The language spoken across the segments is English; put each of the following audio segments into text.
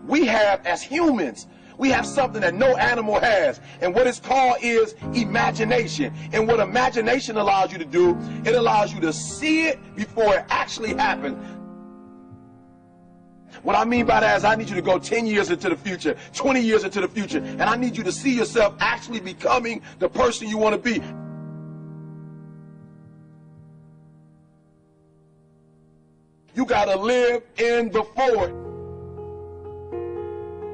We have, as humans, we have something that no animal has, and what it's called is imagination. And what imagination allows you to do, it allows you to see it before it actually happens. What I mean by that is I need you to go 10 years into the future, 20 years into the future, and I need you to see yourself actually becoming the person you want to be. You gotta live in the forward.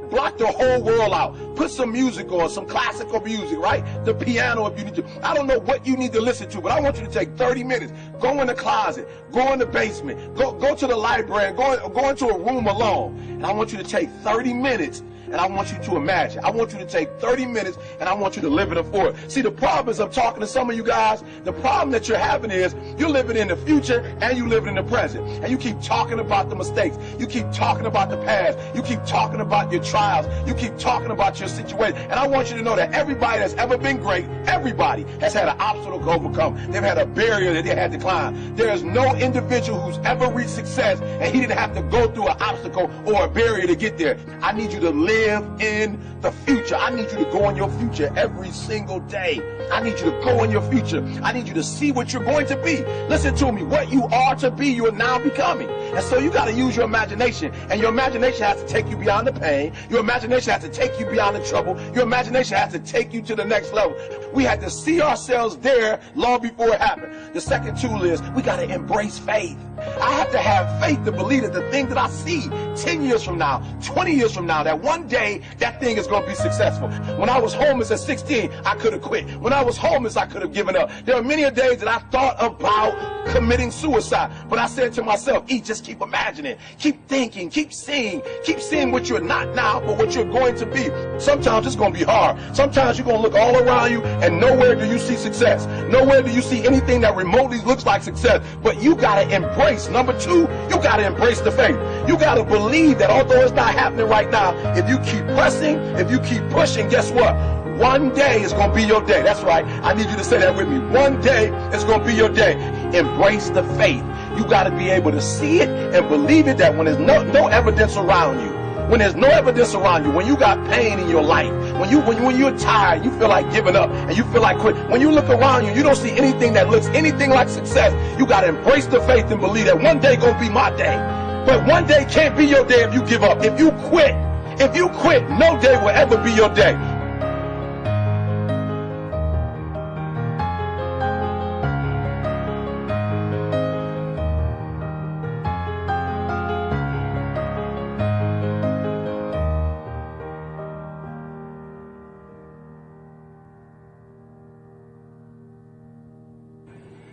Block the whole world out. Put some music on, some classical music, right? The piano if you need to. I don't know what you need to listen to, but I want you to take 30 minutes. Go in the closet. Go in the basement. Go to the library. Go into a room alone. And I want you to take 30 minutes. And I want you to imagine. I want you to take 30 minutes and I want you to live in the forward. See, the problem is I'm talking to some of you guys. The problem that you're having is you're living in the future and you living in the present. And you keep talking about the mistakes. You keep talking about the past. You keep talking about your trials. You keep talking about your situation. And I want you to know that everybody that's ever been great, everybody has had an obstacle to overcome. They've had a barrier that they had to climb. There is no individual who's ever reached success and he didn't have to go through an obstacle or a barrier to get there. I need you to live in the future. I need you to go in your future every single day. I need you to go in your future. I need you to see what you're going to be. Listen to me. What you are to be, you are now becoming. And so you got to use your imagination. And your imagination has to take you beyond the pain. Your imagination has to take you beyond the trouble. Your imagination has to take you to the next level. We had to see ourselves there long before it happened. The second tool is we got to embrace faith. I have to have faith to believe that the thing that I see 10 years from now, 20 years from now, that one day that thing is going to be successful. When I was homeless at 16, I could have quit. When I was homeless, I could have given up. There are many days that I thought about committing suicide, but I said to myself, just keep imagining, keep thinking, keep seeing what you're not now, but what you're going to be. Sometimes it's going to be hard. Sometimes you're going to look all around you and nowhere do you see success. Nowhere do you see anything that remotely looks like success, but you got to embrace. Number two, you got to embrace the faith. You got to believe that although it's not happening right now, if you keep pressing, if you keep pushing, guess what? One day is going to be your day. That's right. I need you to say that with me. One day is going to be your day. Embrace the faith. You got to be able to see it and believe it, that when there's no evidence around you, when there's no evidence around you, when you got pain in your life, when you're tired, you feel like giving up and you feel like quit. When you look around you, you don't see anything that looks anything like success. You got to embrace the faith and believe that one day going to be my day. But one day can't be your day if you give up. If you quit, no day will ever be your day.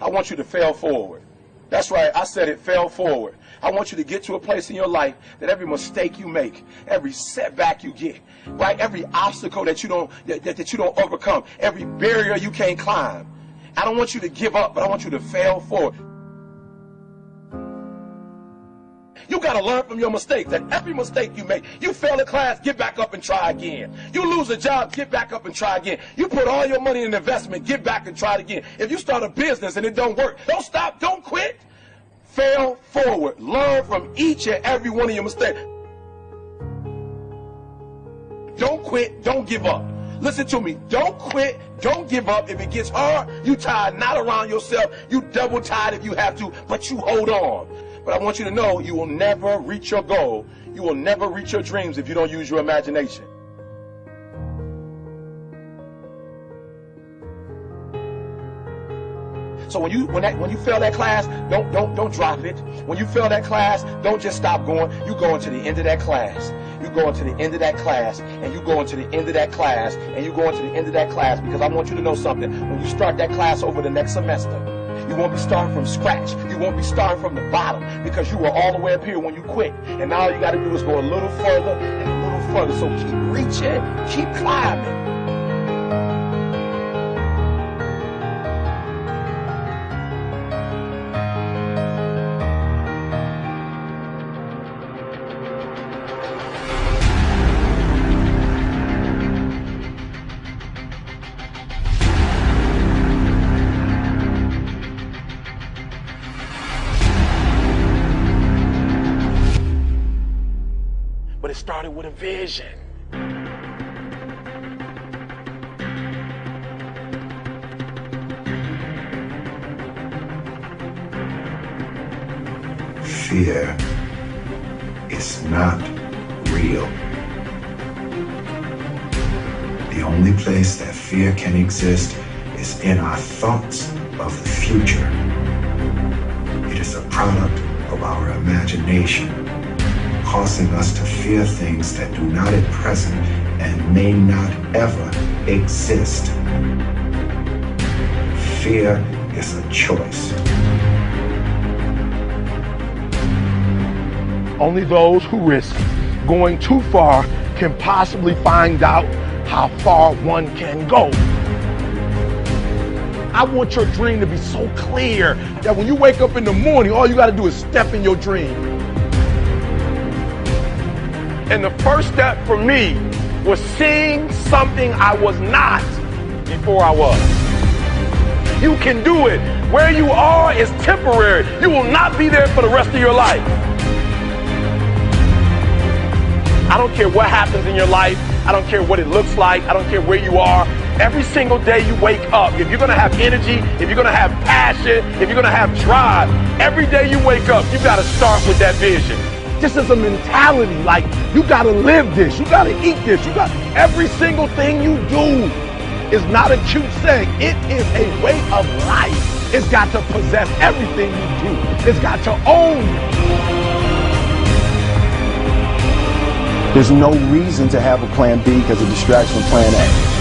I want you to fail forward. That's right, I said it, fail forward. I want you to get to a place in your life that every mistake you make, every setback you get, right, every obstacle that you don't overcome, every barrier you can't climb. I don't want you to give up, but I want you to fail forward. You got to learn from your mistakes. That every mistake you make, you fail a class, get back up and try again. You lose a job, get back up and try again. You put all your money in investment, get back and try it again. If you start a business and it don't work, don't stop, don't quit. Fail forward. Learn from each and every one of your mistakes. Don't quit, don't give up. Listen to me, don't quit, don't give up. If it gets hard, you tired, not around yourself. You double tired if you have to, but you hold on. But I want you to know you will never reach your goal. You will never reach your dreams if you don't use your imagination. So when you fail that class, don't drop it. When you fail that class, don't just stop going. You go into the end of that class. You go into the end of that class, and you go into the end of that class, and you go into the end of that class, because I want you to know something. When you start that class over the next semester, you won't be starting from scratch. You won't be starting from the bottom, because you were all the way up here when you quit. And now all you got to do is go a little further and a little further. So keep reaching, keep climbing. started with a vision. Fear is not real. The only place that fear can exist is in our thoughts of the future. It is a product of our imagination, causing us to fear things that do not at present and may not ever exist. Fear is a choice. Only those who risk going too far can possibly find out how far one can go. I want your dream to be so clear that when you wake up in the morning, all you got to do is step in your dream. And the first step for me was seeing something I was not before I was. You can do it. Where you are is temporary. You will not be there for the rest of your life. I don't care what happens in your life. I don't care what it looks like. I don't care where you are. Every single day you wake up, if you're going to have energy, if you're going to have passion, if you're going to have drive, every day you wake up, you got to start with that vision. This is a mentality. Like, you got to live this. You got to eat this. You got every single thing you do is not a cute saying. It is a way of life. It's got to possess everything you do. It's got to own you. There's no reason to have a plan B because of distraction from plan A.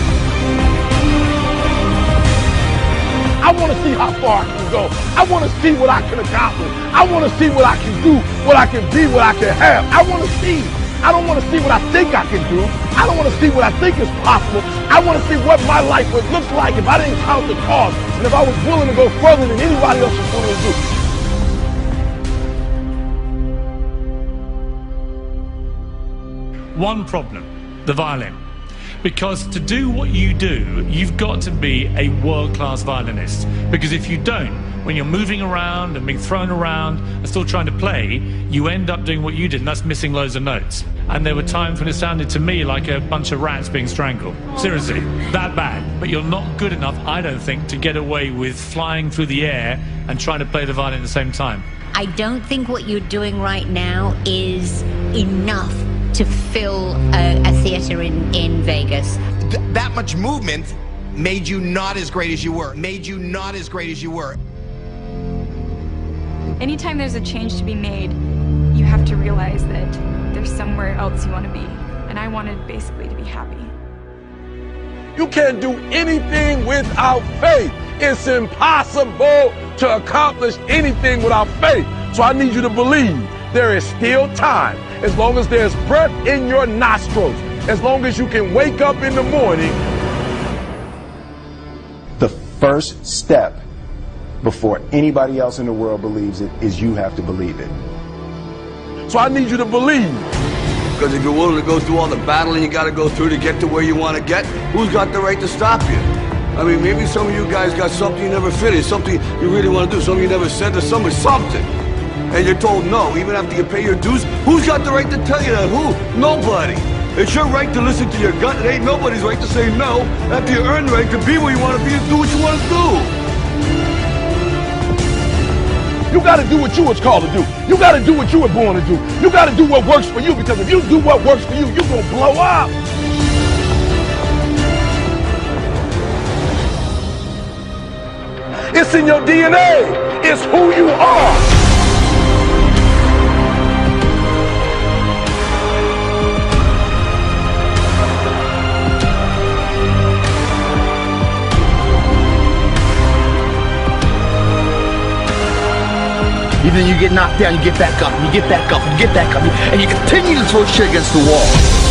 I want to see how far I can go. I want to see what I can accomplish. I want to see what I can do, what I can be, what I can have. I want to see. I don't want to see what I think I can do. I don't want to see what I think is possible. I want to see what my life would look like if I didn't count the cost and if I was willing to go further than anybody else was willing to do. One problem, the violin. Because to do what you do, you've got to be a world-class violinist. Because if you don't, when you're moving around and being thrown around and still trying to play, you end up doing what you did, and that's missing loads of notes. And there were times when it sounded to me like a bunch of rats being strangled. Seriously, that bad. But you're not good enough, I don't think, to get away with flying through the air and trying to play the violin at the same time. I don't think what you're doing right now is enough to fill a theater in Vegas. That much movement made you not as great as you were. Made you not as great as you were. Anytime there's a change to be made, you have to realize that there's somewhere else you want to be. And I wanted basically to be happy. You can't do anything without faith. It's impossible to accomplish anything without faith. So I need you to believe there is still time. As long as there's breath in your nostrils, as long as you can wake up in the morning. The first step before anybody else in the world believes it is you have to believe it. So I need you to believe. Because if you're willing to go through all the battling you got to go through to get to where you want to get, who's got the right to stop you? I mean, maybe some of you guys got something you never finished, something you really want to do, something you never said to someone, something. And you're told no, even after you pay your dues. Who's got the right to tell you that? Who? Nobody. It's your right to listen to your gut. It ain't nobody's right to say no after you earn the right to be where you want to be and do what you want to do. You got to do what you was called to do. You got to do what you were born to do. You got to do what works for you, because if you do what works for you, you're going to blow up. It's in your DNA. It's who you are. And then you get knocked down, you get back up, and you get back up, and you get back up, and you continue to throw shit against the wall.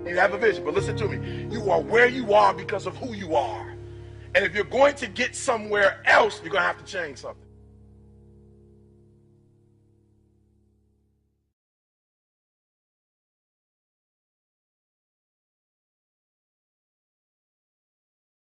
You have a vision, but listen to me. You are where you are because of who you are. And if you're going to get somewhere else, you're going to have to change something.